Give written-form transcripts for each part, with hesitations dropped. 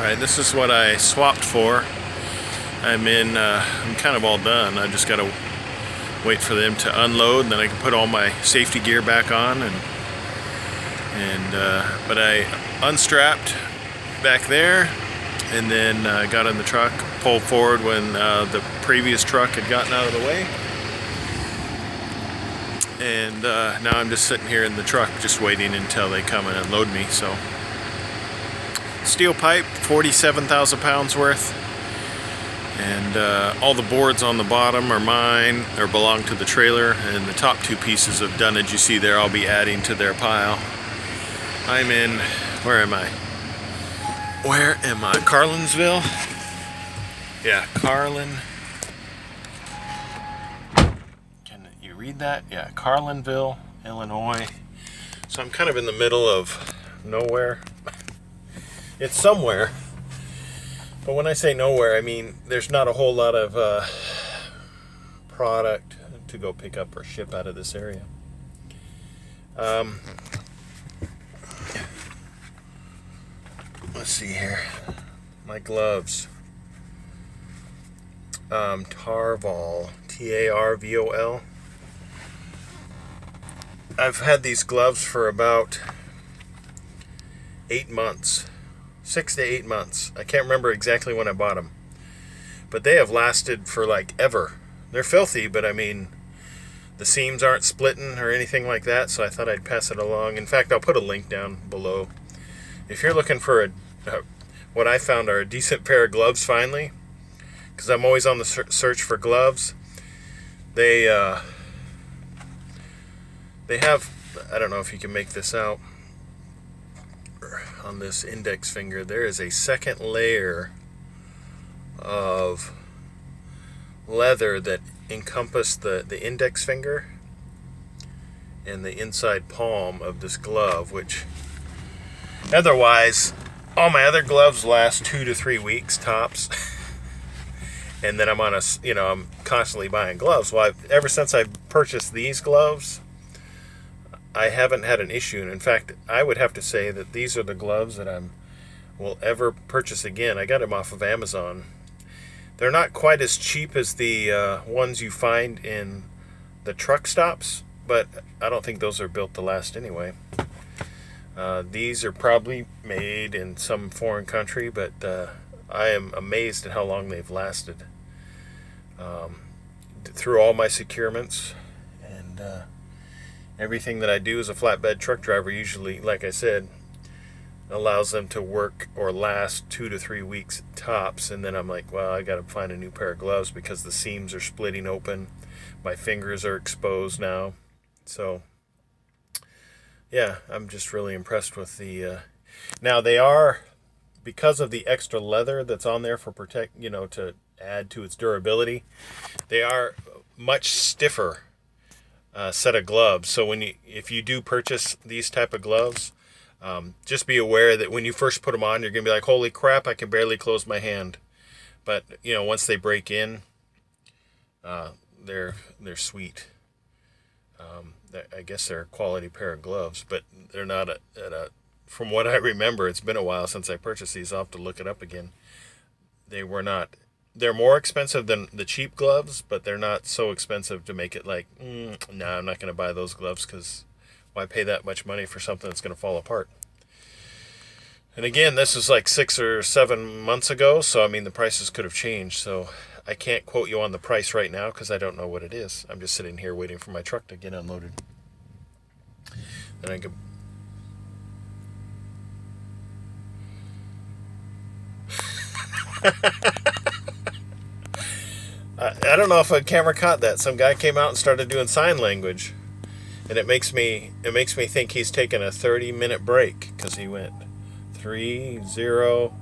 Alright, this is what I swapped for. I'm kind of all done. I just gotta wait for them to unload, and then I can put all my safety gear back on. But I unstrapped back there, and then got in the truck, pulled forward when the previous truck had gotten out of the way. And now I'm just sitting here in the truck, just waiting until they come and unload me. So, steel pipe, 47,000 pounds worth, and all the boards on the bottom are mine, or belong to the trailer, and the top two pieces of dunnage you see there I'll be adding to their pile. I'm in, where am I? Carlinsville? Yeah, Can you read that? Yeah, Carlinville, Illinois. So I'm kind of in the middle of nowhere. It's somewhere, but when I say nowhere, I mean there's not a whole lot of product to go pick up or ship out of this area. Let's see here. My gloves. Tarvol, Tarvol. I've had these gloves for about 8 months. 6 to 8 months. I can't remember exactly when I bought them, but they have lasted for like ever. They're filthy, but I mean, the seams aren't splitting or anything like that, so I thought I'd pass it along. In fact, I'll put a link down below. If you're looking for what I found are a decent pair of gloves finally, because I'm always on the search for gloves. They have, I don't know if you can make this out, on this index finger there is a second layer of leather that encompass the index finger and the inside palm of this glove, which otherwise all my other gloves last 2 to 3 weeks tops. And then I'm I'm constantly buying gloves. Well, ever since I purchased these gloves, I haven't had an issue. And in fact, I would have to say that these are the gloves that I will ever purchase again. I got them off of Amazon. They're not quite as cheap as the ones you find in the truck stops, but I don't think those are built to last anyway. These are probably made in some foreign country, but I am amazed at how long they've lasted. Through all my securements and everything that I do as a flatbed truck driver, usually, like I said, allows them to work or last 2 to 3 weeks tops. And then I'm like, well, I got to find a new pair of gloves because the seams are splitting open. My fingers are exposed now. So, yeah, I'm just really impressed with the... Now, they are, because of the extra leather that's on there for to add to its durability, they are much stiffer set of gloves. So if you do purchase these type of gloves, just be aware that when you first put them on, you're gonna be like, holy crap, I can barely close my hand. But once they break in, they're sweet. I guess they're a quality pair of gloves, but they're not from what I remember, it's been a while since I purchased these. I'll have to look it up again. They're more expensive than the cheap gloves, but they're not so expensive to make it like, no, I'm not going to buy those gloves, because why pay that much money for something that's going to fall apart? And again, this is like 6 or 7 months ago, so I mean the prices could have changed. So I can't quote you on the price right now because I don't know what it is. I'm just sitting here waiting for my truck to get unloaded. Then I could... I don't know if a camera caught that. Some guy came out and started doing sign language, and it makes me think he's taking a 30-minute break, because he went 3-0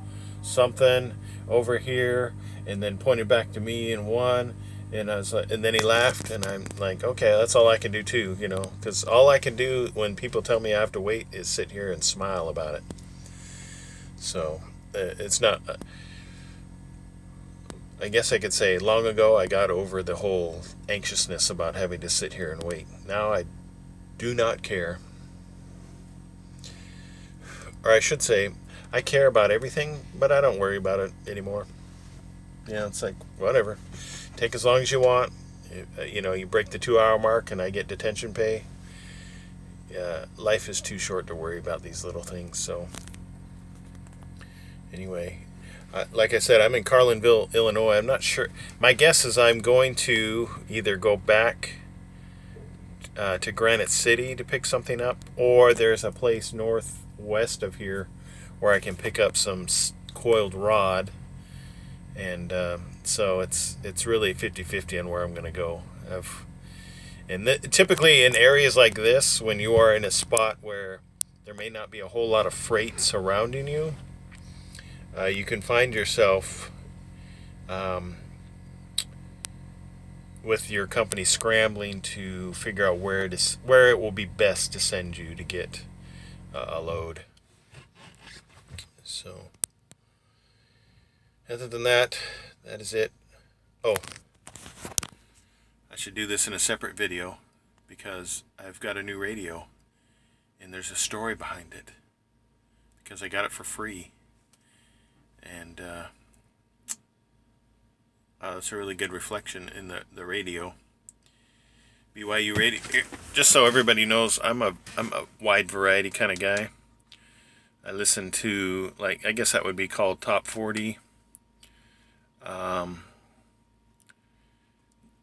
something over here, and then pointed back to me in 1, and I was like, and then he laughed, and I'm like, okay, that's all I can do too, because all I can do when people tell me I have to wait is sit here and smile about it. So it's not. I guess I could say long ago I got over the whole anxiousness about having to sit here and wait. Now I do not care. Or I should say, I care about everything, but I don't worry about it anymore. It's like, whatever. Take as long as you want. You break the 2 hour mark and I get detention pay. Life is too short to worry about these little things. So, anyway, like I said, I'm in Carlinville, Illinois. I'm not sure. My guess is I'm going to either go back to Granite City to pick something up, or there's a place northwest of here where I can pick up some coiled rod. And so it's really 50-50 on where I'm going to go. Typically in areas like this, when you are in a spot where there may not be a whole lot of freight surrounding you, you can find yourself with your company scrambling to figure out where it will be best to send you to get a load. So, other than that, that is it. Oh, I should do this in a separate video because I've got a new radio and there's a story behind it because I got it for free. And it's a really good reflection in the radio. BYU radio. Just so everybody knows, I'm a wide variety kind of guy. I listen to, like, I guess that would be called Top 40.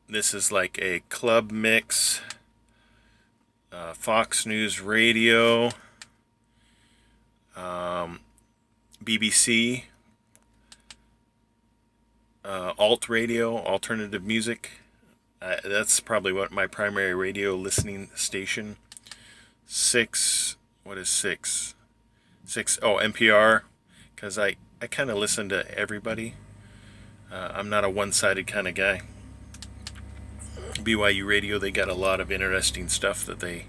This is like a club mix. Fox News Radio. BBC. Alt radio, alternative music. That's probably what my primary radio listening station. What is 6? NPR, because I kind of listen to everybody. I'm not a one-sided kind of guy. BYU Radio, they got a lot of interesting stuff that they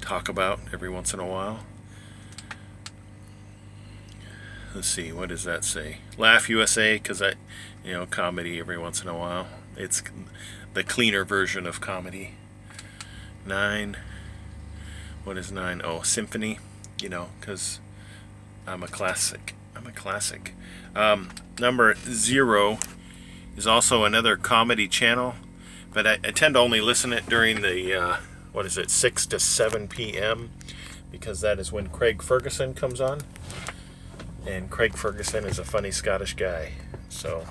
talk about every once in a while. Let's see, what does that say? Laugh USA, because comedy every once in a while. It's the cleaner version of comedy. 9. What is 9? Oh, Symphony. Because I'm a classic. Number 0 is also another comedy channel, but I tend to only listen it during the 6 to 7 p.m. because that is when Craig Ferguson comes on. And Craig Ferguson is a funny Scottish guy. So,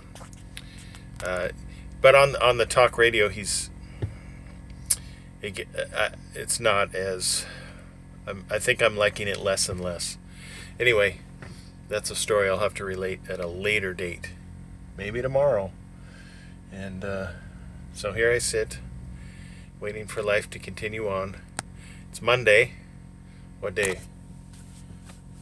but on the talk radio, it's not as. I think I'm liking it less and less. Anyway, that's a story I'll have to relate at a later date, maybe tomorrow. And so here I sit, waiting for life to continue on. It's Monday. What day?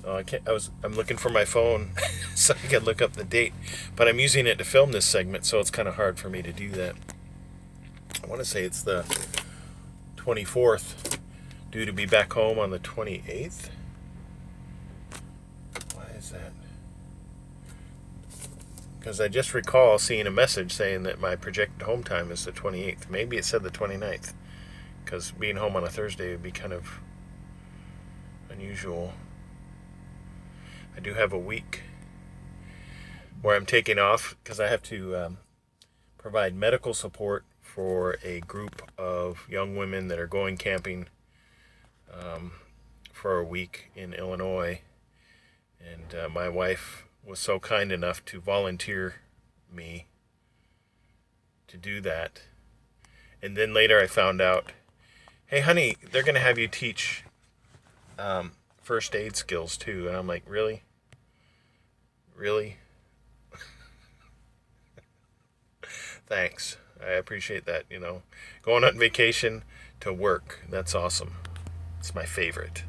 Oh, I can't. I'm looking for my phone so I can look up the date, but I'm using it to film this segment, so it's kind of hard for me to do that. I want to say it's the 24th, due to be back home on the 28th. Why is that? Because I just recall seeing a message saying that my projected home time is the 28th. Maybe it said the 29th, because being home on a Thursday would be kind of unusual. I do have a week where I'm taking off because I have to provide medical support for a group of young women that are going camping for a week in Illinois. And my wife was so kind enough to volunteer me to do that. And then later I found out, hey honey, they're going to have you teach first aid skills too. And I'm like, really? Thanks. I appreciate that, Going on vacation to work. That's awesome. It's my favorite.